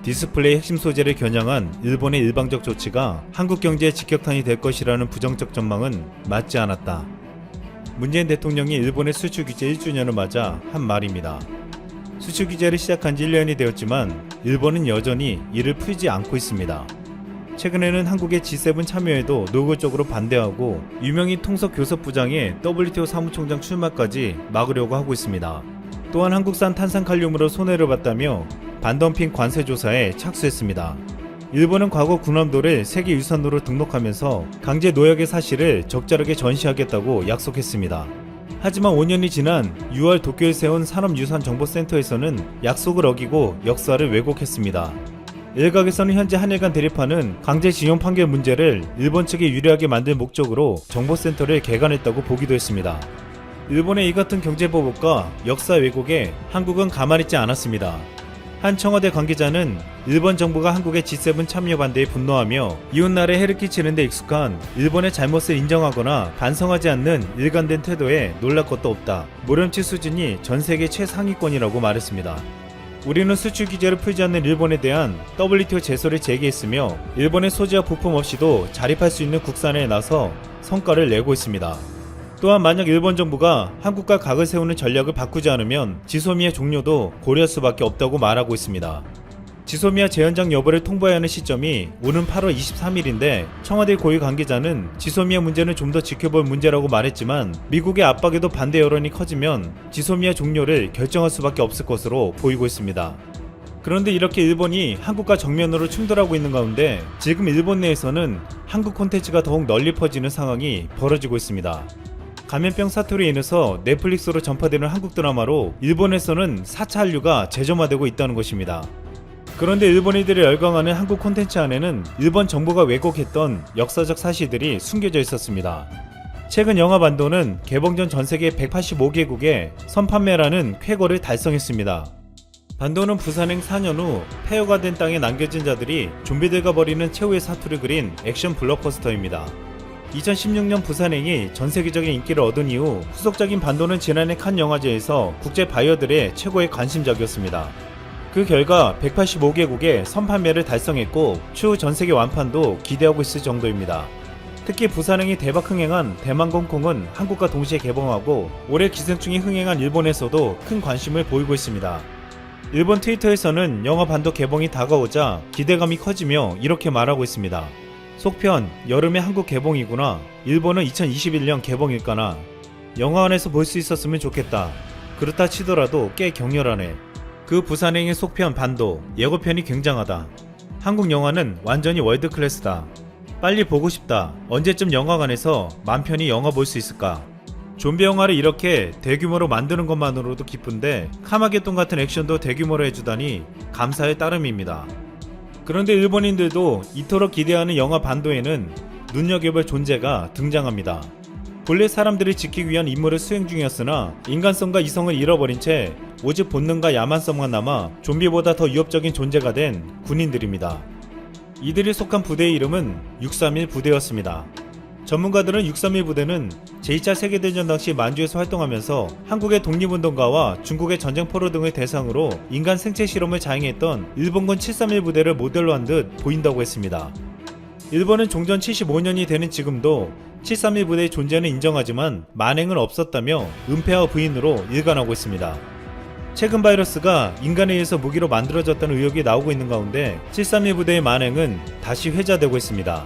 디스플레이 핵심 소재를 겨냥한 일본의 일방적 조치가 한국 경제에 직격탄이 될 것이라는 부정적 전망은 맞지 않았다. 문재인 대통령이 일본의 수출 규제 1주년을 맞아 한 말입니다. 수출 규제를 시작한 지 1년이 되었지만 일본은 여전히 이를 풀지 않고 있습니다. 최근에는 한국의 G7 참여에도 노골적으로 반대하고 유명인 통석교섭부장의 WTO 사무총장 출마까지 막으려고 하고 있습니다. 또한 한국산 탄산칼륨으로 손해를 봤다며 반덤핑 관세 조사에 착수했습니다. 일본은 과거 군함도를 세계유산으로 등록하면서 강제 노역의 사실을 적절하게 전시하겠다고 약속했습니다. 하지만 5년이 지난 6월 도쿄에 세운 산업유산정보센터에서는 약속을 어기고 역사를 왜곡했습니다. 일각에서는 현재 한일 간 대립하는 강제징용 판결 문제를 일본 측에 유리하게 만들 목적으로 정보센터를 개관했다고 보기도 했습니다. 일본의 이 같은 경제보복과 역사 왜곡에 한국은 가만히 있지 않았습니다. 한 청와대 관계자는 일본 정부가 한국의 G7 참여 반대에 분노하며 이웃나라에 해를 끼치는 데 익숙한 일본의 잘못을 인정하거나 반성하지 않는 일관된 태도에 놀랄 것도 없다. 모렴치 수준이 전 세계 최상위권이라고 말했습니다. 우리는 수출 규제를 풀지 않는 일본에 대한 WTO 제소를 제기했으며 일본의 소재와 부품 없이도 자립할 수 있는 국산에 나서 성과를 내고 있습니다. 또한 만약 일본 정부가 한국과 각을 세우는 전략을 바꾸지 않으면 지소미아 종료도 고려할 수밖에 없다고 말하고 있습니다. 지소미아 재연장 여부를 통보해야 하는 시점이 오는 8월 23일인데 청와대 고위 관계자는 지소미아 문제는 좀 더 지켜볼 문제라고 말했지만 미국의 압박에도 반대 여론이 커지면 지소미아 종료를 결정할 수밖에 없을 것으로 보이고 있습니다. 그런데 이렇게 일본이 한국과 정면으로 충돌하고 있는 가운데 지금 일본 내에서는 한국 콘텐츠가 더욱 널리 퍼지는 상황이 벌어지고 있습니다. 감염병 사태로 인해서 넷플릭스로 전파되는 한국 드라마로 일본에서는 4차 한류가 재점화되고 있다는 것입니다. 그런데 일본인들이 열광하는 한국 콘텐츠 안에는 일본 정부가 왜곡했던 역사적 사실들이 숨겨져 있었습니다. 최근 영화 반도는 개봉 전 전세계 185개국에 선판매라는 쾌거를 달성했습니다. 반도는 부산행 4년 후 폐허가 된 땅에 남겨진 자들이 좀비들과 벌이는 최후의 사투를 그린 액션 블록버스터입니다. 2016년 부산행이 전세계적인 인기를 얻은 이후 후속작인 반도는 지난해 칸 영화제에서 국제 바이어들의 최고의 관심작이었습니다. 그 결과 185개국에 선판매를 달성했고 추후 전세계 완판도 기대하고 있을 정도입니다. 특히 부산행이 대박 흥행한 대만공콩은 한국과 동시에 개봉하고 올해 기생충이 흥행한 일본에서도 큰 관심을 보이고 있습니다. 일본 트위터에서는 영화 반도 개봉이 다가오자 기대감이 커지며 이렇게 말하고 있습니다. 속편, 여름에 한국 개봉이구나. 일본은 2021년 개봉일까나. 영화관에서 볼 수 있었으면 좋겠다. 그렇다 치더라도 꽤 격렬하네. 그 부산행의 속편 반도, 예고편이 굉장하다. 한국 영화는 완전히 월드클래스다. 빨리 보고 싶다. 언제쯤 영화관에서 만 편히 영화 볼 수 있을까? 좀비 영화를 이렇게 대규모로 만드는 것만으로도 기쁜데 카마게돈 같은 액션도 대규모로 해주다니 감사의 따름입니다. 그런데 일본인들도 이토록 기대하는 영화 반도에는 눈여겨볼 존재가 등장합니다. 본래 사람들을 지키기 위한 임무를 수행 중이었으나 인간성과 이성을 잃어버린 채 오직 본능과 야만성만 남아 좀비보다 더 위협적인 존재가 된 군인들입니다. 이들이 속한 부대의 이름은 631 부대였습니다. 전문가들은 631 부대는 제2차 세계대전 당시 만주에서 활동하면서 한국의 독립운동가와 중국의 전쟁 포로 등을 대상으로 인간 생체 실험을 자행했던 일본군 731 부대를 모델로 한 듯 보인다고 했습니다. 일본은 종전 75년이 되는 지금도 731 부대의 존재는 인정하지만 만행은 없었다며 은폐와 부인으로 일관하고 있습니다. 최근 바이러스가 인간에 의해서 무기로 만들어졌다는 의혹이 나오고 있는 가운데 731 부대의 만행은 다시 회자되고 있습니다.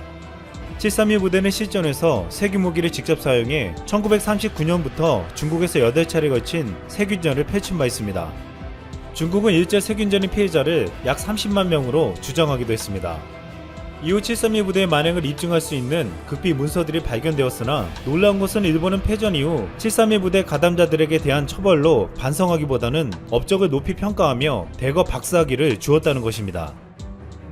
731 부대는 실전에서 세균무기를 직접 사용해 1939년부터 중국에서 8차례 걸친 세균전을 펼친 바 있습니다. 중국은 일제 세균전의 피해자를 약 30만 명으로 추정하기도 했습니다. 이후 731 부대의 만행을 입증할 수 있는 극비 문서들이 발견되었으나 놀라운 것은 일본은 패전 이후 731 부대 가담자들에게 대한 처벌로 반성하기보다는 업적을 높이 평가하며 대거 박사학위를 주었다는 것입니다.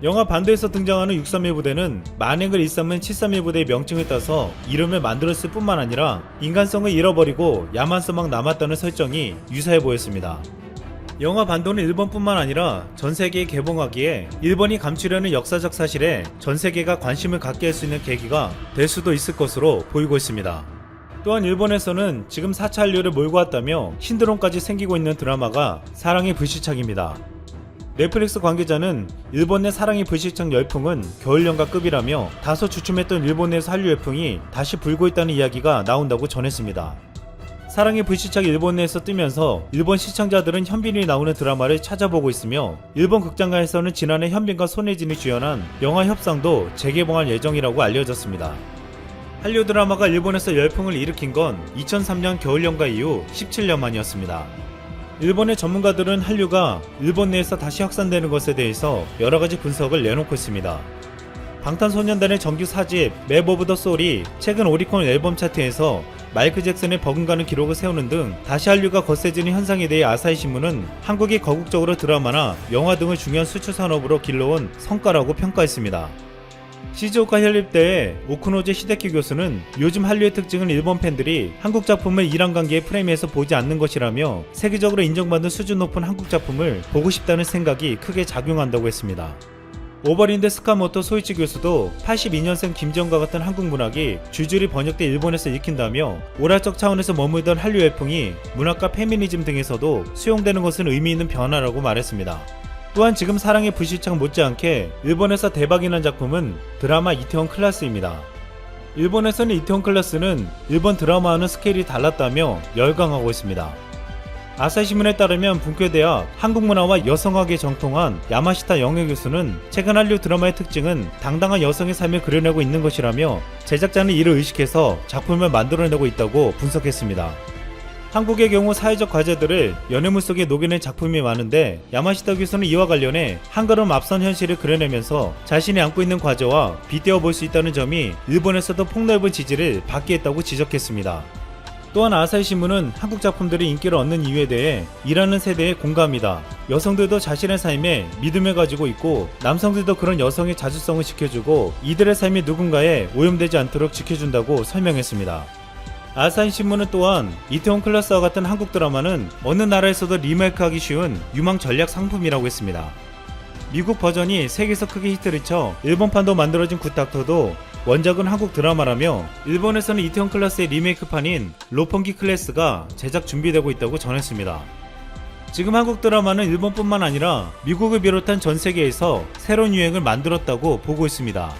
영화 반도에서 등장하는 631 부대는 만행을 일삼은 731 부대의 명칭을 따서 이름을 만들었을 뿐만 아니라 인간성을 잃어버리고 야만성만 남았다는 설정이 유사해 보였습니다. 영화 반도는 일본뿐만 아니라 전세계에 개봉하기에 일본이 감추려는 역사적 사실에 전세계가 관심을 갖게 할 수 있는 계기가 될 수도 있을 것으로 보이고 있습니다. 또한 일본에서는 지금 4차 한류를 몰고 왔다며 신드롬까지 생기고 있는 드라마가 사랑의 불시착입니다. 넷플릭스 관계자는 일본 내 사랑의 불시착 열풍은 겨울연가급이라며 다소 주춤했던 일본 내에서 한류 열풍이 다시 불고 있다는 이야기가 나온다고 전했습니다. 사랑의 불시착이 일본 내에서 뜨면서 일본 시청자들은 현빈이 나오는 드라마를 찾아보고 있으며 일본 극장가에서는 지난해 현빈과 손예진이 주연한 영화 협상도 재개봉할 예정이라고 알려졌습니다. 한류 드라마가 일본에서 열풍을 일으킨 건 2003년 겨울연가 이후 17년 만이었습니다. 일본의 전문가들은 한류가 일본 내에서 다시 확산되는 것에 대해서 여러가지 분석을 내놓고 있습니다. 방탄소년단의 정규 4집 맵 오브 더 소울이 최근 오리콘 앨범 차트에서 마이클 잭슨의 버금가는 기록을 세우는 등 다시 한류가 거세지는 현상에 대해 아사히 신문은 한국이 거국적으로 드라마나 영화 등을 중요한 수출 산업으로 길러온 성과라고 평가했습니다. 시즈오카 현립대의 오쿠노제 히데키 교수는 요즘 한류의 특징은 일본 팬들이 한국 작품을 이란 관계의 프레임에서 보지 않는 것이라며 세계적으로 인정받는 수준 높은 한국 작품을 보고 싶다는 생각이 크게 작용한다고 했습니다. 오버린드 스카모토 소이치 교수도 82년생 김지영과 같은 한국 문학이 줄줄이 번역돼 일본에서 읽힌다며 오락적 차원에서 머물던 한류 열풍이 문학과 페미니즘 등에서도 수용되는 것은 의미 있는 변화라고 말했습니다. 또한 지금 사랑의 불시착 못지않게 일본에서 대박이 난 작품은 드라마 이태원 클라스입니다. 일본에서는 이태원 클라스는 일본 드라마와는 스케일이 달랐다며 열광하고 있습니다. 아사히신문에 따르면 bunky대학 한국문화와 여성학에 정통한 야마시타 영애 교수는 최근 한류 드라마의 특징은 당당한 여성의 삶을 그려내고 있는 것이라며 제작자는 이를 의식해서 작품을 만들어내고 있다고 분석했습니다. 한국의 경우 사회적 과제들을 연애물 속에 녹여낸 작품이 많은데 야마시타 교수는 이와 관련해 한 걸음 앞선 현실을 그려내면서 자신이 안고 있는 과제와 빗대어 볼 수 있다는 점이 일본에서도 폭넓은 지지를 받게 했다고 지적했습니다. 또한 아사히신문은 한국 작품들이 인기를 얻는 이유에 대해 일하는 세대의 공감이다. 여성들도 자신의 삶에 믿음을 가지고 있고 남성들도 그런 여성의 자주성을 지켜주고 이들의 삶이 누군가에 오염되지 않도록 지켜준다고 설명했습니다. 아사히신문은 또한 이태원 클라스와 같은 한국 드라마는 어느 나라에서도 리메이크하기 쉬운 유망 전략 상품이라고 했습니다. 미국 버전이 세계에서 크게 히트를 쳐 일본판도 만들어진 굿닥터도 원작은 한국 드라마라며 일본에서는 이태원 클라스의 리메이크판인 로펑기 클래스가 제작 준비되고 있다고 전했습니다. 지금 한국 드라마는 일본뿐만 아니라 미국을 비롯한 전 세계에서 새로운 유행을 만들었다고 보고 있습니다.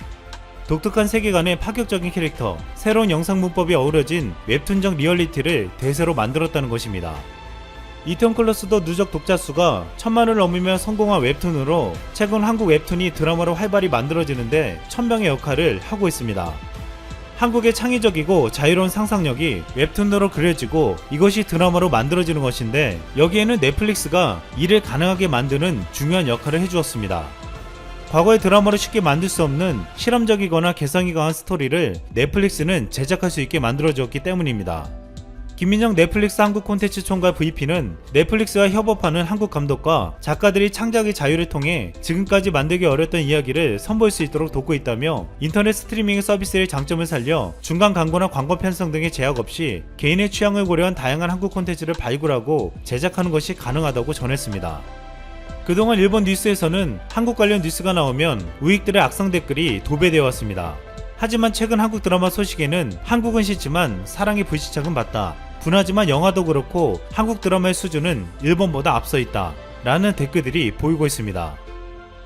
독특한 세계관의 파격적인 캐릭터, 새로운 영상 문법이 어우러진 웹툰적 리얼리티를 대세로 만들었다는 것입니다. 이태원 클라스도 누적 독자 수가 1000만을 넘으며 성공한 웹툰으로 최근 한국 웹툰이 드라마로 활발히 만들어지는데 천병의 역할을 하고 있습니다. 한국의 창의적이고 자유로운 상상력이 웹툰으로 그려지고 이것이 드라마로 만들어지는 것인데 여기에는 넷플릭스가 이를 가능하게 만드는 중요한 역할을 해주었습니다. 과거의 드라마로 쉽게 만들 수 없는 실험적이거나 개성이 강한 스토리를 넷플릭스는 제작할 수 있게 만들어주었기 때문입니다. 김민정 넷플릭스 한국 콘텐츠 총괄 VP는 넷플릭스와 협업하는 한국 감독과 작가들이 창작의 자유를 통해 지금까지 만들기 어려웠던 이야기를 선보일 수 있도록 돕고 있다며 인터넷 스트리밍 서비스의 장점을 살려 중간 광고나 광고 편성 등의 제약 없이 개인의 취향을 고려한 다양한 한국 콘텐츠를 발굴하고 제작하는 것이 가능하다고 전했습니다. 그동안 일본 뉴스에서는 한국 관련 뉴스가 나오면 우익들의 악성 댓글이 도배되어 왔습니다. 하지만 최근 한국 드라마 소식에는 한국은 싫지만 사랑의 불시착은 맞다. 분하지만 영화도 그렇고 한국 드라마의 수준은 일본보다 앞서 있다. 라는 댓글들이 보이고 있습니다.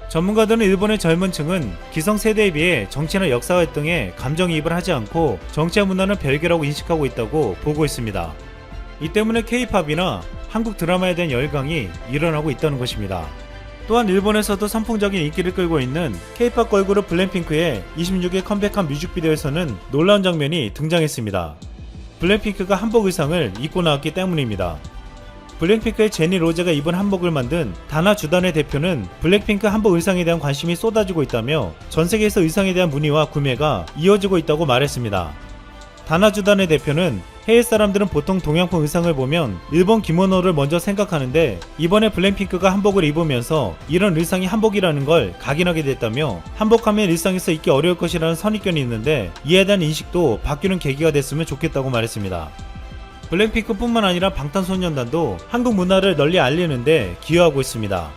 전문가들은 일본의 젊은 층은 기성세대에 비해 정치나 역사 등에 감정이입을 하지 않고 정치와 문화는 별개라고 인식하고 있다고 보고 있습니다. 이 때문에 K-팝이나 한국 드라마에 대한 열광이 일어나고 있다는 것입니다. 또한 일본에서도 선풍적인 인기를 끌고 있는 K-팝 걸그룹 블랙핑크의 26일 컴백한 뮤직비디오에서는 놀라운 장면이 등장했습니다. 블랙핑크가 한복 의상을 입고 나왔기 때문입니다. 블랙핑크의 제니 로제가 입은 한복을 만든 다나 주단의 대표는 블랙핑크 한복 의상에 대한 관심이 쏟아지고 있다며 전세계에서 의상에 대한 문의와 구매가 이어지고 있다고 말했습니다. 다나 주단의 대표는 해외 사람들은 보통 동양풍 의상을 보면 일본 기모노를 먼저 생각하는데 이번에 블랙핑크가 한복을 입으면서 이런 의상이 한복이라는 걸 각인하게 됐다며 한복하면 일상에서 입기 어려울 것이라는 선입견이 있는데 이에 대한 인식도 바뀌는 계기가 됐으면 좋겠다고 말했습니다. 블랙핑크뿐만 아니라 방탄소년단도 한국 문화를 널리 알리는데 기여하고 있습니다.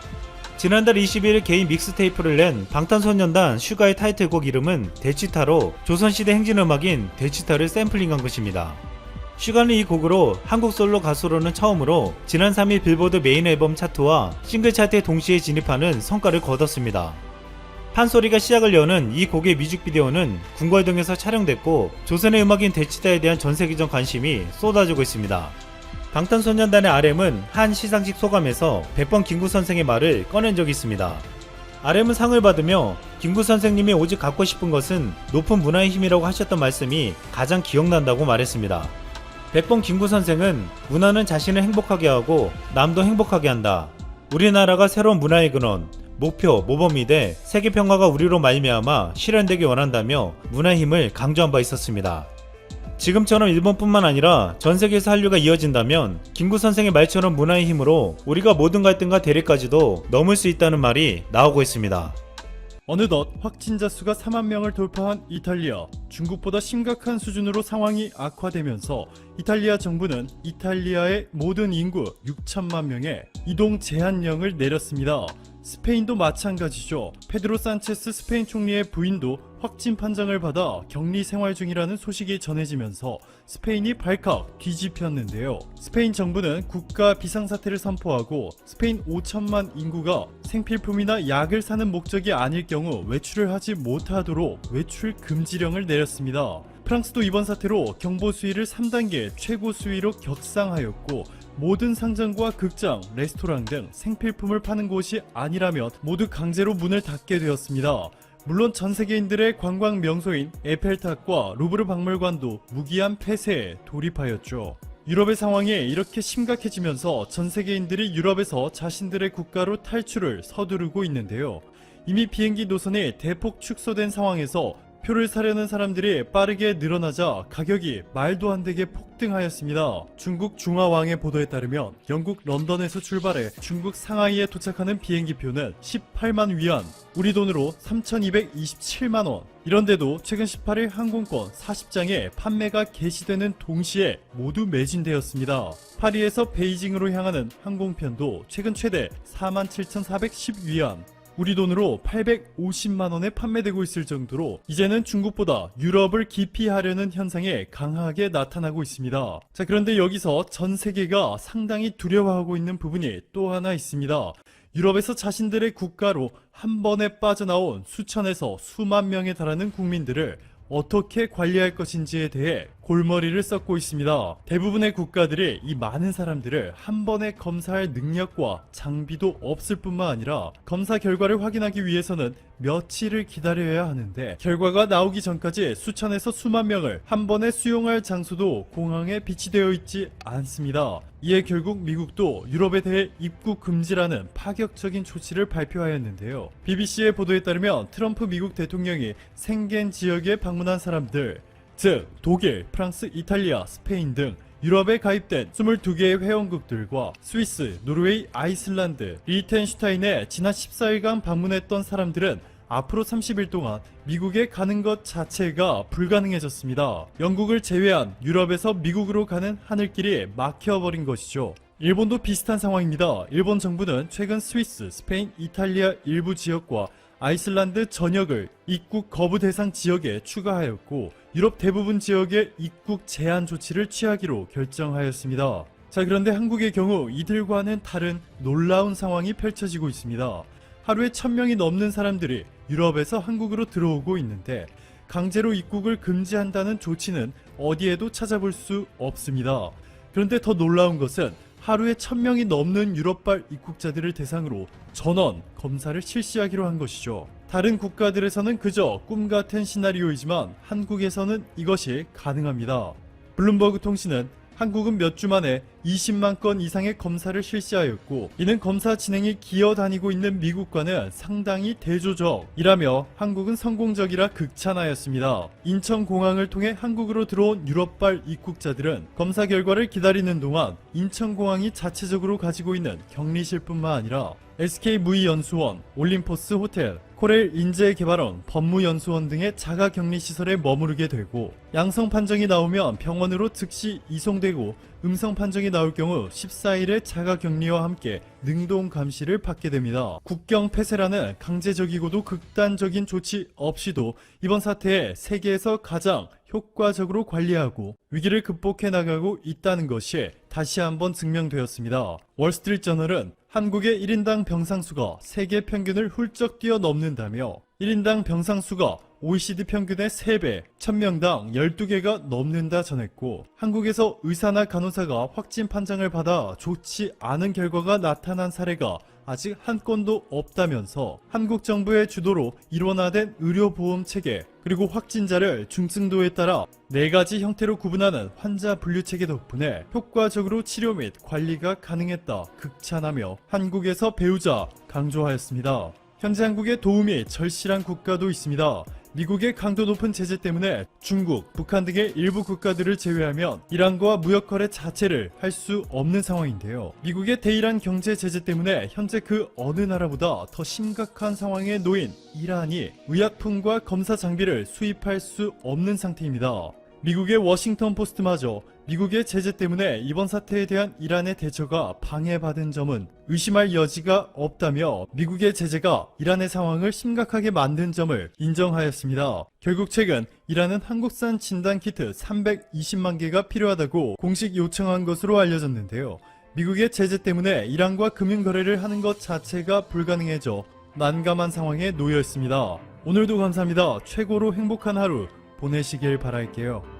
지난달 21일 개인 믹스테이프를 낸 방탄소년단 슈가의 타이틀곡 이름은 데치타로 조선시대 행진음악인 데치타를 샘플링한 것입니다. 슈가는 이 곡으로 한국 솔로 가수로는 처음으로 지난 3일 빌보드 메인 앨범 차트와 싱글 차트에 동시에 진입하는 성과를 거뒀습니다. 판소리가 시작을 여는 이 곡의 뮤직비디오는 궁궐동에서 촬영됐고 조선의 음악인 대치다에 대한 전세계적 관심이 쏟아지고 있습니다. 방탄소년단의 RM은 한 시상식 소감에서 100번 김구 선생의 말을 꺼낸 적이 있습니다. RM은 상을 받으며 김구 선생님이 오직 갖고 싶은 것은 높은 문화의 힘이라고 하셨던 말씀이 가장 기억난다고 말했습니다. 100번 김구 선생은 문화는 자신을 행복하게 하고 남도 행복하게 한다. 우리나라가 새로운 문화의 근원, 목표, 모범이 돼 세계평화가 우리로 말미암아 실현되기 원한다며 문화의 힘을 강조한 바 있었습니다. 지금처럼 일본뿐만 아니라 전 세계에서 한류가 이어진다면 김구 선생의 말처럼 문화의 힘으로 우리가 모든 갈등과 대립까지도 넘을 수 있다는 말이 나오고 있습니다. 어느덧 확진자 수가 4만 명을 돌파한 이탈리아. 중국보다 심각한 수준으로 상황이 악화되면서 이탈리아 정부는 이탈리아의 모든 인구 6천만 명의 이동 제한령을 내렸습니다. 스페인도 마찬가지죠. 페드로 산체스 스페인 총리의 부인도 확진 판정을 받아 격리 생활 중이라는 소식이 전해지면서 스페인이 발칵 뒤집혔는데요. 스페인 정부는 국가 비상사태를 선포하고 스페인 5천만 인구가 생필품이나 약을 사는 목적이 아닐 경우 외출을 하지 못하도록 외출 금지령을 내렸습니다. 프랑스도 이번 사태로 경보 수위를 3단계 최고 수위로 격상하였고 모든 상점과 극장, 레스토랑 등 생필품을 파는 곳이 아니라면 모두 강제로 문을 닫게 되었습니다. 물론 전 세계인들의 관광 명소인 에펠탑과 루브르 박물관도 무기한 폐쇄에 돌입하였죠. 유럽의 상황이 이렇게 심각해지면서 전 세계인들이 유럽에서 자신들의 국가로 탈출을 서두르고 있는데요. 이미 비행기 노선이 대폭 축소된 상황에서 표를 사려는 사람들이 빠르게 늘어나자 가격이 말도 안 되게 폭등하였습니다. 중국 중화왕의 보도에 따르면 영국 런던에서 출발해 중국 상하이에 도착하는 비행기표는 18만 위안, 우리 돈으로 3,227만 원. 이런데도 최근 18일 항공권 40장에 판매가 개시되는 동시에 모두 매진되었습니다. 파리에서 베이징으로 향하는 항공편도 최근 최대 47,410위안, 우리 돈으로 850만원에 판매되고 있을 정도로 이제는 중국보다 유럽을 기피하려는 현상이 강하게 나타나고 있습니다. 자, 그런데 여기서 전 세계가 상당히 두려워하고 있는 부분이 또 하나 있습니다. 유럽에서 자신들의 국가로 한 번에 빠져나온 수천에서 수만 명에 달하는 국민들을 어떻게 관리할 것인지에 대해 골머리를 썩고 있습니다. 대부분의 국가들이 이 많은 사람들을 한 번에 검사할 능력과 장비도 없을 뿐만 아니라 검사 결과를 확인하기 위해서는 며칠을 기다려야 하는데 결과가 나오기 전까지 수천에서 수만 명을 한 번에 수용할 장소도 공항에 비치되어 있지 않습니다. 이에 결국 미국도 유럽에 대해 입국 금지라는 파격적인 조치를 발표하였는데요. BBC의 보도에 따르면 트럼프 미국 대통령이 생겐 지역에 방문한 사람들, 즉 독일, 프랑스, 이탈리아, 스페인 등 유럽에 가입된 22개의 회원국들과 스위스, 노르웨이, 아이슬란드, 리텐슈타인에 지난 14일간 방문했던 사람들은 앞으로 30일 동안 미국에 가는 것 자체가 불가능해졌습니다. 영국을 제외한 유럽에서 미국으로 가는 하늘길이 막혀버린 것이죠. 일본도 비슷한 상황입니다. 일본 정부는 최근 스위스, 스페인, 이탈리아 일부 지역과 아이슬란드 전역을 입국 거부 대상 지역에 추가하였고 유럽 대부분 지역에 입국 제한 조치를 취하기로 결정하였습니다. 자, 그런데 한국의 경우 이들과는 다른 놀라운 상황이 펼쳐지고 있습니다. 하루에 1000명이 넘는 사람들이 유럽에서 한국으로 들어오고 있는데 강제로 입국을 금지한다는 조치는 어디에도 찾아볼 수 없습니다. 그런데 더 놀라운 것은 하루에 1000명이 넘는 유럽발 입국자들을 대상으로 전원 검사를 실시하기로 한 것이죠. 다른 국가들에서는 그저 꿈같은 시나리오이지만 한국에서는 이것이 가능합니다. 블룸버그 통신은 한국은 몇 주 만에 20만 건 이상의 검사를 실시하였고 이는 검사 진행이 기어다니고 있는 미국과는 상당히 대조적이라며 한국은 성공적이라 극찬하였습니다. 인천공항을 통해 한국으로 들어온 유럽발 입국자들은 검사 결과를 기다리는 동안 인천공항이 자체적으로 가지고 있는 격리실뿐만 아니라 SK무이연수원, 올림포스 호텔, 코렐 인재개발원, 법무연수원 등의 자가격리시설에 머무르게 되고 양성 판정이 나오면 병원으로 즉시 이송되고 음성 판정이 나올 경우 14일의 자가격리와 함께 능동 감시를 받게 됩니다. 국경 폐쇄라는 강제적이고도 극단적인 조치 없이도 이번 사태에 세계에서 가장 효과적으로 관리하고 위기를 극복해 나가고 있다는 것이 다시 한번 증명되었습니다. 월스트리트저널은 한국의 1인당 병상수가 세계 평균을 훌쩍 뛰어넘는다며 1인당 병상수가 OECD 평균의 3배, 1000명당 12개가 넘는다 전했고 한국에서 의사나 간호사가 확진 판정을 받아 좋지 않은 결과가 나타난 사례가 아직 한 건도 없다면서 한국 정부의 주도로 일원화된 의료보험 체계 그리고 확진자를 중증도에 따라 4가지 형태로 구분하는 환자 분류 체계 덕분에 효과적으로 치료 및 관리가 가능했다 극찬하며 한국에서 배우자 강조하였습니다. 현재 한국에 도움이 절실한 국가도 있습니다. 미국의 강도 높은 제재 때문에 중국, 북한 등의 일부 국가들을 제외하면 이란과 무역 거래 자체를 할 수 없는 상황인데요. 미국의 대이란 경제 제재 때문에 현재 그 어느 나라보다 더 심각한 상황에 놓인 이란이 의약품과 검사 장비를 수입할 수 없는 상태입니다. 미국의 워싱턴 포스트마저 미국의 제재 때문에 이번 사태에 대한 이란의 대처가 방해받은 점은 의심할 여지가 없다며 미국의 제재가 이란의 상황을 심각하게 만든 점을 인정하였습니다. 결국 최근 이란은 한국산 진단키트 320만 개가 필요하다고 공식 요청한 것으로 알려졌는데요. 미국의 제재 때문에 이란과 금융거래를 하는 것 자체가 불가능해져 난감한 상황에 놓여 있습니다. 오늘도 감사합니다. 최고로 행복한 하루 보내시길 바랄게요.